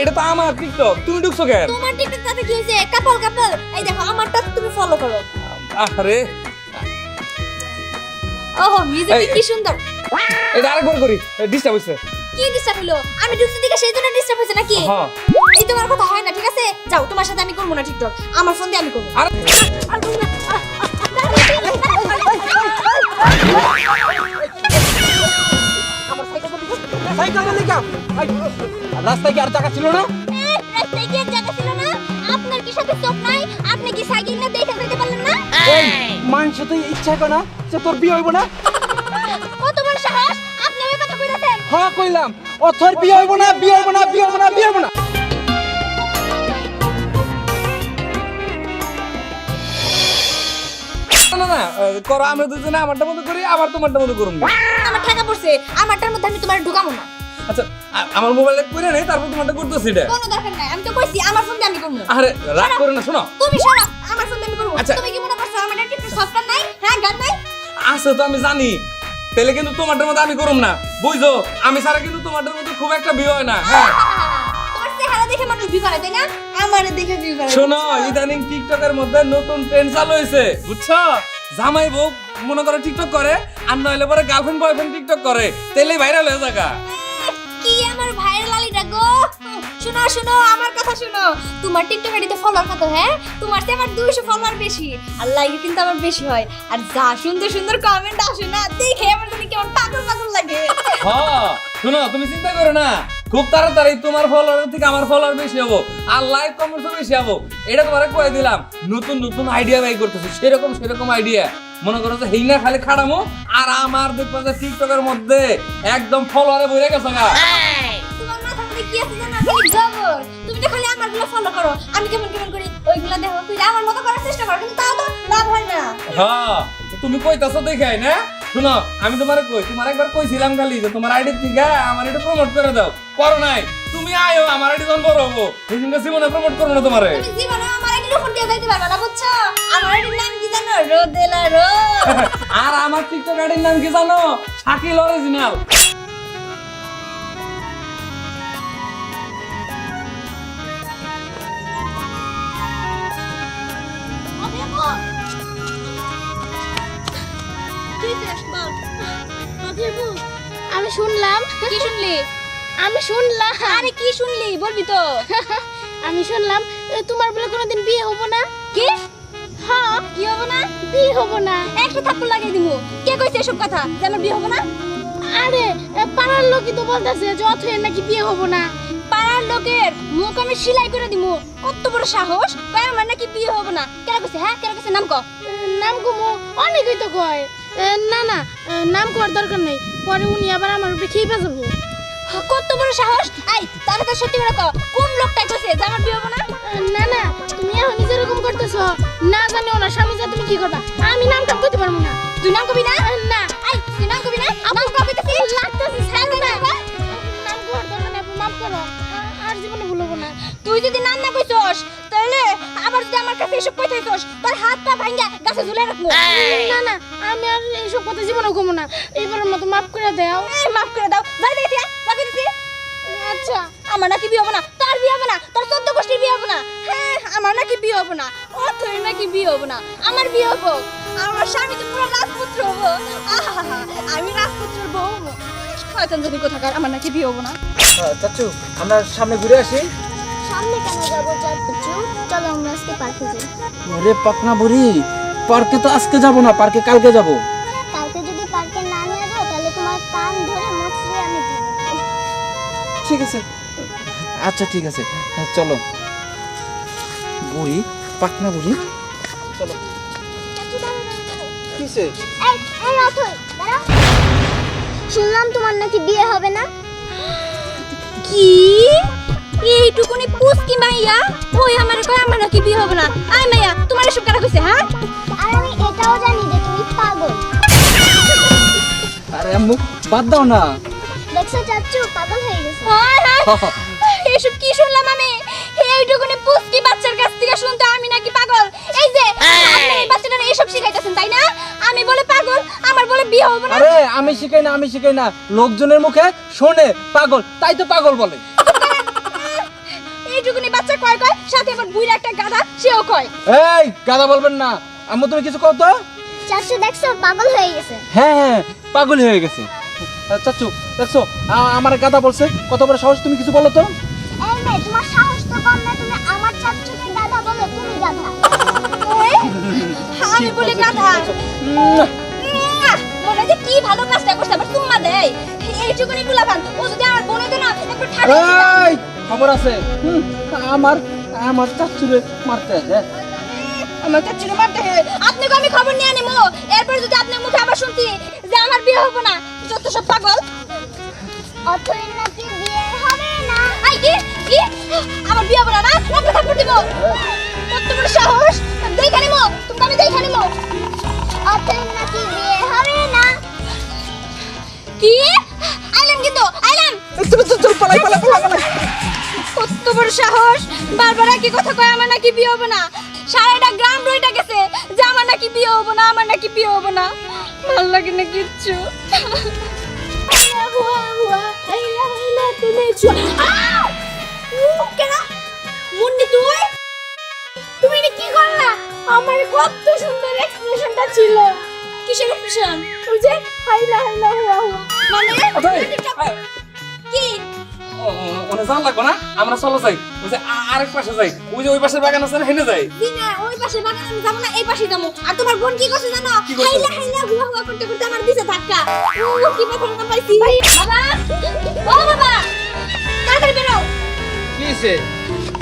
এটা তো আমার টিকটক, তুমি ঢুকছো কেন? তোমার টিকটক তাতে কি হইছে? কাপল কাপল, এই দেখো আমারটা তুমি ফলো করো। আরে ওহো মিউজিক কি সুন্দর। এটা আরেকবার করি, ডিস্টার্ব হইছে। কি ডিস্টার্ব হলো? আমি ঢুকছি দিকে সেই জন্য ডিস্টার্ব হইছে নাকি? হ্যাঁ। এই তোমার কথা হয় না, ঠিক আছে? যাও, তোমার সাথে আমি করব না টিকটক, আমার ফোন দিয়ে আমি করব। আরে সাইকেল লিখা রাস্তায় কি আর টাকা ছিল না? রাস্তায় কি আর জায়গা ছিল না? আপনার কি সাথে চোখ নাই? আপনি কি সাইকেল না দেখে যেতে পারলেন না? মানুষ তো ইচ্ছা করে না যে তোর বিয়ে হইব না। কত বড় সাহস, আপনি ওই কথা কইতাছেন? হ্যাঁ কইলাম, ও তোর বিয়ে হইব না, বিয়ে হইব না, বিয়ে হইব না, বিয়ে হইব না। না না করো, আমরা দুজনে আমারটা মতো করি, আবার তোমারটা মতো করুন। আমার ঠেকা পড়ছে, আমারটার মধ্যে আমি তোমার ঢুকাবো না। আচ্ছা আমার মোবাইলে করে নেই, তারপর তোমারটা করতেছি এটা। কোনো দরকার নাই, আমি তো কইছি আমার ফোন দিয়ে আমি করব। আরে রাগ করে না, শোনো। তুমি সরো, আমার ফোন দিয়ে আমি করব। আচ্ছা। তুমি কি মনে করছো আমার টিকটক সফটওয়্যার নাই? হ্যাঁ, গান নাই? আছে তো আমি জানি, তাহলে কিন্তু তোমারটার মতো আমি করুম না, বুঝছো? আমি ছাড়া কিন্তু তোমারটার মতো খুব একটা বিয়ে হয় না। হ্যাঁ তোমার চেহারা দেখে মানুষ ভিউ করে, তাই না? আমারে দেখে ভিউ করে। শোনো, ইদানিং টিকটকের মধ্যে নতুন ট্রেন্ড চালু হয়েছে, বুঝছো? জামাই বউ মনে করে টিকটক করে, আর নইলে পরে গার্লফ্রেন্ড বয়ফ্রেন্ড টিকটক করে, তাহলেই ভাইরাল হয়ে যাকা। কি আমার ভাইয়ের লালিটা গো। শোনো শোনো, আমার কথা শোনো। তোমার টিকটক আইডিতে ফলোয়ার কত? হ্যাঁ, তোমার চেয়ে আমার 200 ফলোয়ার বেশি, আর লাইক কিন্তু আমার বেশি হয়। আর যা সুন্দর সুন্দর কমেন্ট আসে না, দেখে আমার জানি কেমন পাগল পাগল লাগে। হ্যাঁ শোনো, তুমি চিন্তা করো না, খুব তাড়াতাড়ি তোমার ফলোয়ার থেকে আমার ফলোয়ার বেশি হবো, আর লাইক কমেন্টও বেশি হবো। এটা তোমারে কয়ে দিলাম, নতুন নতুন আইডিয়া বাই করতেছি, সেরকম আইডিয়া। মনে করো যে হেইনা খালি খাড়ামো, আর আমার দেখবো যে টিকটকের মধ্যে একদম ফলোয়ারে ভরে গেছে গা। তোমার মাথার মধ্যে কি আছে জানো? খালি গোবর। তুমি তো খালি আমারগুলো ফলো করো, আমি কেমন কেমন করি ওইগুলো দেখো, তুই আমার মতো করার চেষ্টা করো, কিন্তু তাও তো লাভ হয় না। হ্যাঁ তুমি কইতাছো দেখাই না। শুনো, আমি তোমারে কই, তোমার একবার কইছিলাম খালি যে তোমার আইডি থেকে আমার এটা প্রমোট করে দাও, করো নাই। তুমি আয়ো, আমার আইডি যখন বড় হবো, এই দিনটা জীবনে প্রমোট করবো না তোমারে। তুমি জীবনে আমার আইডির উপর দিয়ে যাইতে পারবে না, বুঝছো? আমার আইডির নাম কি জানো? রোদেলা রোদ। আর আমার টিকটক আইডির নাম কি জানো? শাকিল অরিজিনাল। আমি শুনলাম। কি শুনলি? আমি শুনলাম। আরে কি শুনলি বলবি তো? আমি শুনলাম তোমার বলে কোনোদিন বিয়ে হবো না। কি? হ্যাঁ, কি হবো না? বিয়ে হবো না। একটা থাপ্পড় লাগিয়ে দিমু। কে কইছে এসব কথা যে আমার বিয়ে হবো না? আরে পাড়ার লোকই তো বলতেছে যে অথই নাকি বিয়ে হবো না। পাড়ার লোকের মুখ আমি সেলাই করে দিমু। কত বড় সাহস, কয় আমার নাকি বিয়ে হবো না? কেন কইছে? হ্যাঁ, কেন কইছে? নাম ক। নাম কুমু অনেকই তো কয়। না না, নাম করার দরকার নেই, পরে উনি আবার আমার উপরে খেয়ে যাবো। কত বড় সাহস! আই তাহলে তো সত্যি করে ক, কোন লোকটা কইছে যে আমার বিয়ে হবো না? না না, তুমি এখন যেরকম করতেছো, না জানি ওনার স্বামী যা তুমি কি করবা। আমি নামটা কইতে পারবো না। তুই নাম কবি না? না, আই তুই নাম কবি না? নাম কবিতেছি লাগতেছে সামনে না। নাম করার দরকার নেই, মাফ করো, আর জীবনে ভুলবো না। তুই যদি নাম না কইছস, তাহলে আবার যদি আমার কাছে এসব কইতে হইছস, তোর হাত পা ভাঙা গাছে ঝুলে রাখবো। না না, আমি আর এইসব কথা জীবনে কমো না। এইবারের মতো মাফ করে দাও। এই মাফ করে দাও, যাই দেখি তাকে দিছি। আচ্ছা, আমার নাকি বিয়ে হবো না, তোর বিয়ে হবো না, তোর 14 গোষ্ঠীর বিয়ে হবো না। হ্যাঁ, আমার নাকি বিয়ে হবো না, ও তোর নাকি বিয়ে হবো না, আমার বিয়ে হবো। আমার স্বামী তো পুরো রাজপুত্র হবো। আহা, আমি রাজপুত্রের বউ হবো। শয়তান যদি কোথাকার, আমার নাকি বিয়ে হবো না। চাচু আমরা সামনে ঘুরে আসি। সামনে কেন যাবো চাচু? চলো আমরা আজকে পার্কে যাই। ওরে পাকনা বুড়ি, পার্কে তো আজকে যাব না, পার্কে কালকে যাব। কালকে যদি পার্কে না নিয়ে যাও তাহলে তোমার কান ধরে মুচড়ে আমি দিব। ঠিক আছে, আচ্ছা ঠিক আছে, হ্যাঁ, চলো। বুড়ি, পাকনা বুড়ি, চলো। কিসে? এই এই অথই, দাঁড়াও। শুনলাম তোমার নাকি বিয়ে হবে না। কি? এইটুকুনি পুচকি মাইয়া ওই আমার কয় আমার নাকি বিয়ে হবে না? আয় মাইয়া, তোমার এসব কারা কইছে? হ্যাঁ, আর আমি এটাও জানি যে তুমি পাগল। আরে আম্মু বাদ দাও না। দেখছো চাচু, পাগল হয়ে গেছে। হায় হায়, এসব কি শুনলাম আমি? এইটুকুনি পুচকি বাচ্চার কাছ থেকে শুনতে আমি নাকি পাগল? এই যে আপনি এই বাচ্চাটার এসব শিখাইতেছেন, তাই না? আমি বলে পাগল, আমার বলে বিয়ে হবে না। আরে আমি শিখাই না, আমি শিখাই না, লোকজনের মুখে শোনে পাগল, তাই তো পাগল বলে। এবার বুইরা একটা গাধা সেও কয়। এই গাদা বলবেন না আম্মু, তুমি কিছু কও তো। চাচু দেখছো পাগল হয়ে গেছে। হ্যাঁ হ্যাঁ, পাগল হয়ে গেছে। চাচু দেখছো আমার গাদা বলছে, কত বড় সাহস, তুমি কিছু বলো তো। এই মেয়ে, তোমার সাহস তো কম না, তুমি আমার চাচুকে গাধা বলো, তুমি গাধা। আমি বলি গাধা। মনে যে কি ভালো কাজটা করছে, আবার চুম্মা দেয়। এইটুকুনি গুলাবান, ও যদি আমার বোনে তো না একটু ঠাড়া। এই খবর আছে, আমার আমার চাচুরে মারতে আছে। আমার চাচুরে মারতে হবে। আপনাকে আমি খবর নিয়ে আনিমু। এরপর যদি আপনার মুখে আবার শুনছি যে আমার বিয়ে হবে না, যত সব পাগল। অথই নাকি বিয়ে হবে না। আই কি কি আমার বিয়ে হবে না? না একটা থাপ্পড় দিব। কত বড় সাহস, দেখে নিমু। তুমি আমি দেখে নিমু। অথই নাকি বিয়ে হবে না। কি আইলাম, কিন্তু আইলাম। চল পালাই পালাই পালাই। কত বড় সাহস, বারবার একই কথা কয় আমার নাকি বিয়ে হবে না। সারাটা গ্রাম রইটা গেছে যে আমার নাকি বিয়ে হবে না, আমার নাকি বিয়ে হবে না। ভালো লাগে না কিচ্ছু। তুমি এটা কি করলা? আমার কত সুন্দর এক্সপ্রেশনটা ছিল। কিসের অপশন? ওই যে হাইলা হাইলা হুয়া হুয়া। মানে কি? ওনে জান লাগবে না, আমরা চলো যাই। ওই যে আরেক পাশে যাই, ওই যে ওই পাশের বাগান আছে না, হেনে যাই। দিনা ওই পাশে বাগান আমি যাবো না, এই পাশে যাবো। আর তোমার বোন কি করছে জানো? কি করছে? হাইলা হাইলা হুয়া হুয়া করতে করতে আমার দিছে ধাক্কা। ও কি ব্যথা না পাইছি। বাবা, ও বাবা, তাড়াতাড়ি বেরো। কি হইছে?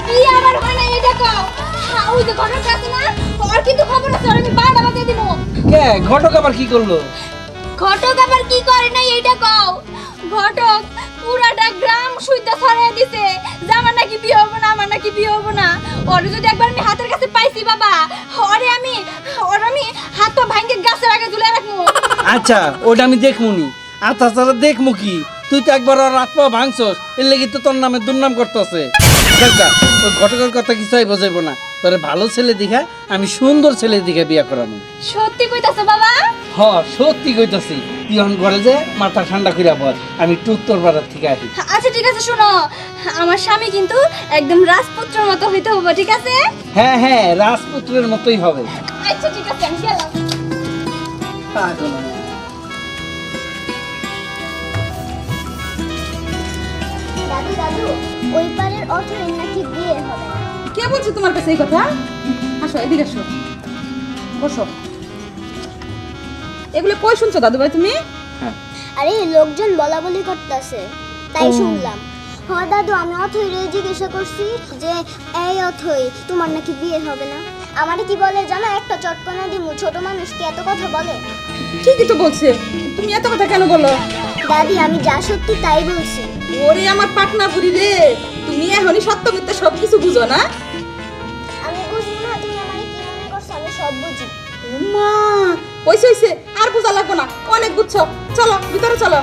কি আবার হয় না এটা কও। হ্যাঁ, ওই যে ঘটক আছে না, ওর কিন্তু খবর আছে, ওর আমি 12টা বাজে দিব। কে ঘটক আবার কি করলো? ঘটক আবার কি করে নাই এইটা কও। ঘটক পুরাটা গ্রাম সুইতা ছড়াইয়া দিছে যে আমার নাকি বিয়ে হবো না, আমার নাকি বিয়ে হবো না। ওরে যদি একবার আমি হাতের কাছে পাইছি বাবা, ওরে আমি হাত পা ভাঙ্গে গাছের আগে ঝুলে রাখবো। আচ্ছা ওটা আমি দেখমুনি। আচ্ছা তাহলে দেখমু কি, তুই তো একবার আর রাত পা ভাঙছস, এর লেগে তো তোর নামে দুর্নাম করতেছে। ওই ঘটকের কথা কিছুই বোঝাইবো না, তোরে ভালো ছেলে দেখা আমি সুন্দর ছেলে দেখে বিয়া করাবো। সত্যি কইতাছে বাবা? হ সত্যি কইতাছি, তুই এখন ঘরে যে মাথা ঠান্ডা কইরা বল, আমি একটু উত্তর পাড়ার থেকে আসি। আচ্ছা ঠিক আছে, শোনো, আমার স্বামী কিন্তু একদম রাজপুত্রের মতো হইতে হবে, ঠিক আছে? হ্যাঁ হ্যাঁ, রাজপুত্রের মতোই হবে। আচ্ছা ঠিক আছে, আমি গেলাম। দাদু দাদু, ওই পারের অথই নাকি বিয়ে হবে না। কে বলছে তোমার কাছে এই কথা? আসো এদিকে আসো, বসো। এগুলো কই শুনছো দাদু ভাই তুমি? আরে লোকজন বলা বলি করতেছে, তাই শুনলাম। হ্যাঁ দাদু, আমি অথই রে জিজ্ঞাসা করছি যে এই অথই তোমার নাকি বিয়ে হবে না। আমারে কি বলে জানো, একটা চটকনা দিমু, ছোট মানুষ কি এত কথা বলে? ঠিকই তো বলছে, তুমি এত কথা কেন বলো? দাদি, আমি যা সত্যি তাই বলছি। ওরে আমার পাটনা বুড়ি রে, তুমি এখনই সত্য মিথ্যা সব কিছু বুঝো না? আমি বুঝবো না তুমি আমারে কি মনে করছো, আমি সব বুঝি। মা হইছে হইছে, আর বোঝা লাগবো না, অনেক বুঝছো। চলো ভিতরে চলো।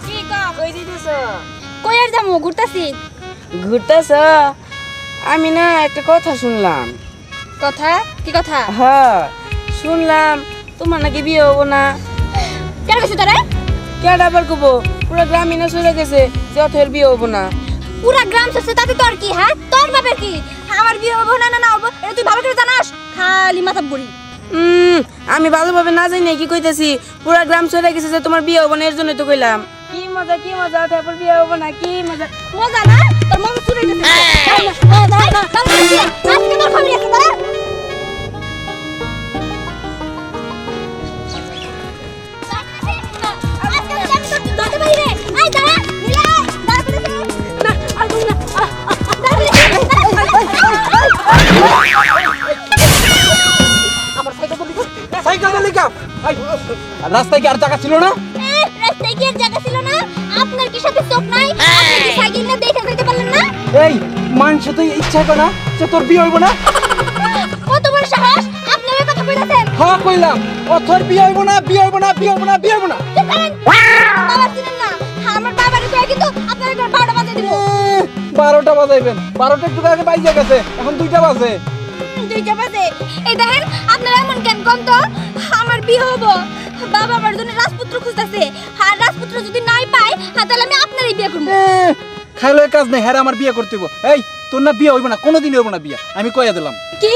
কি কও? কই আর যামু? ঘুরতাছি। ঘুরতেছ? আমি না একটা কথা শুনলাম। কথা? কি কথা? হ্যাঁ শুনলাম তোমার নাকি বিয়ে হবো না। কেন কইছিস তোরে? কেডা আবার কবো, পুরো গ্রামীণ চলে গেছে যে অথের বিয়ে হবো না। পুরা গ্রাম শেষে তাতে তোর কি? হ্যাঁ, তোর বাপের কি? আমার বিয়ে হবো না, না না হবো, এটা তুই ভালো করে জানাস? খালি মাথা বুড়ি। আমি ভালোভাবে না জানি কি কইতেছি, পুরা গ্রাম চলে গেছে যে তোমার বিয়ে হবো না, এর জন্যই তো কইলাম। কি মজা অথের বিয়ে হবো না, কি মজা। মজা না? তোর মজা চুরে গেছে। আজকে তোর খবর আছে, দাঁড়া। সাইকেল লিখা রাস্তায় কি আর জায়গা ছিল না? রাস্তায় কি আর জায়গা ছিল না? আপনার কি সাথে চোখ নাই? আপনি কি সাইকেল না দেখে যেতে পারলেন না? এই মানুষ তো ইচ্ছা করে না যে তোর বিয়ে হইব না। কত বড় সাহস, আপনি ওই কথা কইতাছেন? হ্যাঁ কইলাম, অথর বিয়ে হইব না, বিয়ে হইব না, বিয়ে হইব না, বিয়ে হইব না। চুপ করেন। বাবা চিনেন না, আমার বাবারে কয়ে কিন্তু আপনার একবার 12টা বাজে দিব। 12টা বাজাইবেন, 12টা একটু আগে বাইজে গেছে, এখন 2টা বাজে। 2টা বাজে? এই দেখেন, আপনার এমন কেন গন্ধ? আমার বিয়ে হবো, বাবা আমার জন্য রাজপুত্র খুঁজতেছে আর রাজপুত্র যদি নাই পায় তাহলে আমি আপনারই বিয়ে করবো। খাইলো কাজ নেই, হ্যাঁ আমার বিয়ে করতে হইব। এই তোর না বিয়ে হইব না, কোনোদিনই হইব না বিয়ে, আমি কইয়া দিলাম। কি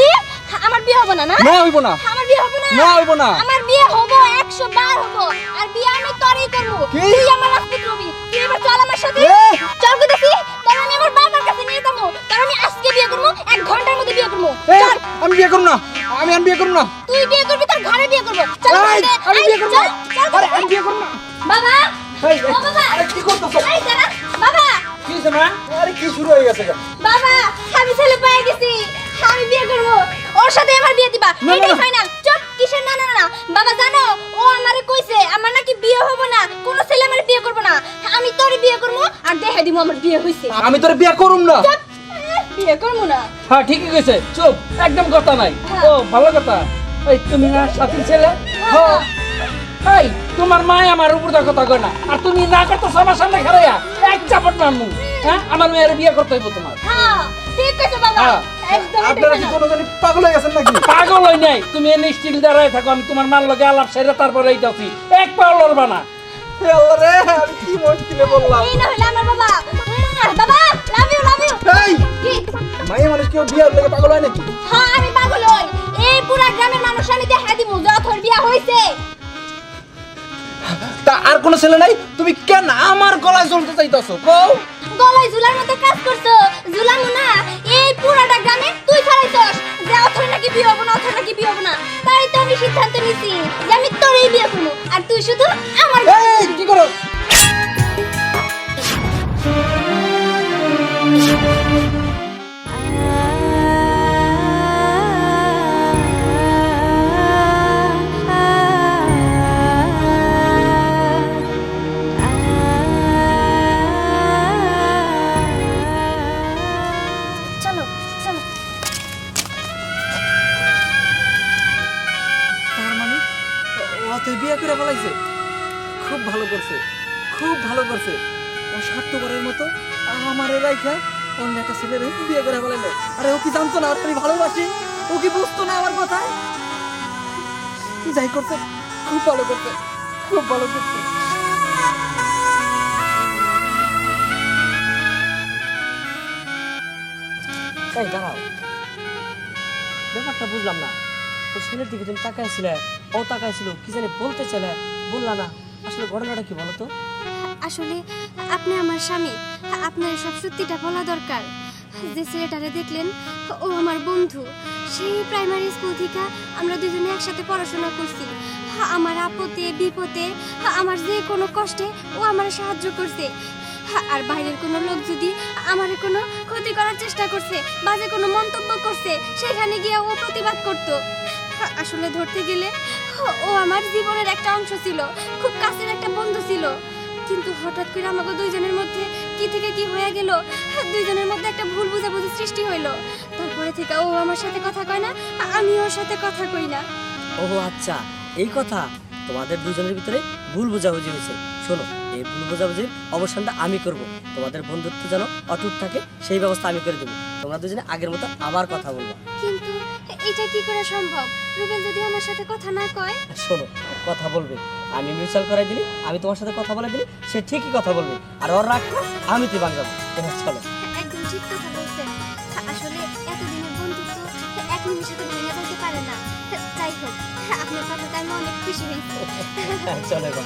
আমার বিয়ে হবে না? না না হইব না, আমার বিয়ে হবে না। না হইব না। আমার বিয়ে হবো 100 বার হবো, আর বিয়ে আমি তোরই করবো। কি? তুই আমার রাজপুত্র হবি, তুই এবার চল আমার সাথে। এ! চল গো দেখি, তোর আমি আমার বাবার কাছে নিয়ে যাবো। তোর আমি আজকে বিয়ে করবো, 1 ঘন্টার মধ্যে বিয়ে করবো। এই, চল আমি বিয়ে করব না, আমি বিয়ে করব না। তুই বিয়ে করবি, তোর ঘরে বিয়ে করবো। চল এই, ঘরে। আমি এই, বিয়ে করব চল, না। চল। আরে আমি বিয়ে করব না। বাবা এই, ও বাবা, আরে কি করতেছ? এই দাঁড়া। বাবা কি হইছে মা? আরে কি শুরু হয়ে গেছে? বাবা আমি ছেলে পেয়ে গেছি, আমি বিয়ে করবো, ওর সাথে আমার বিয়ে দিবা। না, এটাই না। ফাইনাল। চুপ, কিসের না না না? বাবা জানো ও আমারে কইছে আমার নাকি বিয়ে হবো না, কোনো ছেলে আমার বিয়ে করবো না, আমি তোর বিয়ে করবো আর দেখাই দিব আমার বিয়ে হইছে। আমি তোর বিয়ে করব না। চুপ, বিয়ে করবো না। হ্যাঁ ঠিকই কইছে, চুপ, একদম কথা নাই। হ্যাঁ। ও ভালো কথা। এই তুমি না সাথীর ছেলে? হ্যাঁ। এই তোমার মা আমার উপর দা কথা কয় না, আর তুমি না করতেছ আমার সামনে খাড়াইয়া এক চাপট মারমু। হ্যাঁ আমার মেয়ের বিয়ে করতে হইব তোমার। হ্যাঁ ঠিক আছে বাবা, হ্যাঁ। একদম এটাই আপনারা কি final। কোনো জানি পাগল হয়ে গেছেন নাকি? পাগল হই নাই, তুমি এনে স্টিল দাঁড়ায় থাকো, আমি তোমার মার লগে আলাপ সেরে তারপরে এইটাছি, এক পাও লড়বা না। হে আল্লাহ রে, আমি কি মুশকিলে বললাম। এই না হইলে আমার বাবা। বাবা লাভ ইউ লাভ ইউ। এই কি? মাইয়া মানুষ কেউ বিয়ের লেগে পাগল হয় নাকি? হ্যাঁ আমি পাগল হই, এই পুরা গ্রামের মানুষ আমি দেখা দিব যে তোর বিয়ে হইছে। তা আর কোনো ছেলে নাই? তুমি কেন আমার গলায় জ্বলতে চাইতাছো? কও। গলায় ঝুলার মতো কাজ করছো, ঝুলামু না, এই পুরাটা গ্রামে তুই ছাড়াইছস যে অথর নাকি বিয়ে হবো না, অথর নাকি বিয়ে হবো না। তাই তো আমি সিদ্ধান্ত নিছি যে আমি তোরই বিয়ে করবো, আর তুই শুধু আমার বিয়ে এই করবি। কি করো? চলো চলো। তার মানে ও তুই বিয়ে করে ফেলাইছে? খুব ভালো করছে, খুব ভালো করছে। ও স্বার্থপরের মতো আমারে রাইখা অন্য একটা ছেলের বিয়ে করে ফেলাইলো। আরে ও কি জানতো না আমি ভালোবাসি? ও কি বুঝতো না আমার কথা? যাই করছে খুব ভালো করছে, খুব ভালো করছে। এই দাঁড়াও, ব্যাপারটা বুঝলাম না। ওর ছেলের দিকে তুমি তাকাইছিলে, ও তাকাইছিল, কি জানি বলতে চাইলে বললা না। আসলে ঘটনাটা কি বলো তো? আসলে আপনি আমার স্বামী, আপনার সব সত্যিটা বলা দরকার। যে ছেলেটারে দেখলেন ও আমার বন্ধু, সেই প্রাইমারি স্কুল থেকে আমরা দুজনে একসাথে পড়াশোনা করছি। আমার আপদে বিপদে, আমার যে কোনো কষ্টে ও আমার সাহায্য করছে। আর বাইরের কোনো লোক যদি আমার কোনো ক্ষতি করার চেষ্টা করছে, বাজে কোনো মন্তব্য করছে, সেখানে গিয়ে ও প্রতিবাদ করতো। আসলে ধরতে গেলে ও আমার জীবনের একটা অংশ ছিল, খুব কাছের একটা বন্ধু ছিল। কিন্তু হঠাৎ করে আমাকে দুইজনের মধ্যে কি থেকে কি হয়ে গেল, দুইজনের মধ্যে একটা ভুল বোঝাবুঝি সৃষ্টি হইলো। তারপরে থেকে ও আমার সাথে কথা কয় না, আমি ওর সাথে কথা কই না। ও আচ্ছা, এই কথা। তোমাদের দুজনের ভিতরে ভুল বোঝাবুঝি হয়েছে। শোনো, এই ভুল বোঝাবুঝির অবসানটা আমি করব। তোমাদের বন্ধুত্ব যেন অটুট থাকে সেই ব্যবস্থা আমি করে দেবো। তোমরা দুজনে আগের মতো আবার কথা বলবো। কিন্তু এটা কি করে সম্ভব? রুবেল যদি আমার সাথে কথা না কয়? শোনো, কথা বলবে, আমি মিউচুয়াল করাই দিলি, আমি তোমার সাথে কথা বলে দিলি, সে ঠিকই কথা বলবে। আর ওর রাগটা আমি তুই ভাঙাবো। এবার চলো। একদম ঠিক কথা বলছেন। আসলে এতদিনের বন্ধুত্ব এক নিমিষে ভেঙে যেতে পারে না। যাই হোক, আপনার কথাতে আমি অনেক খুশি হয়েছি। চলো এবার।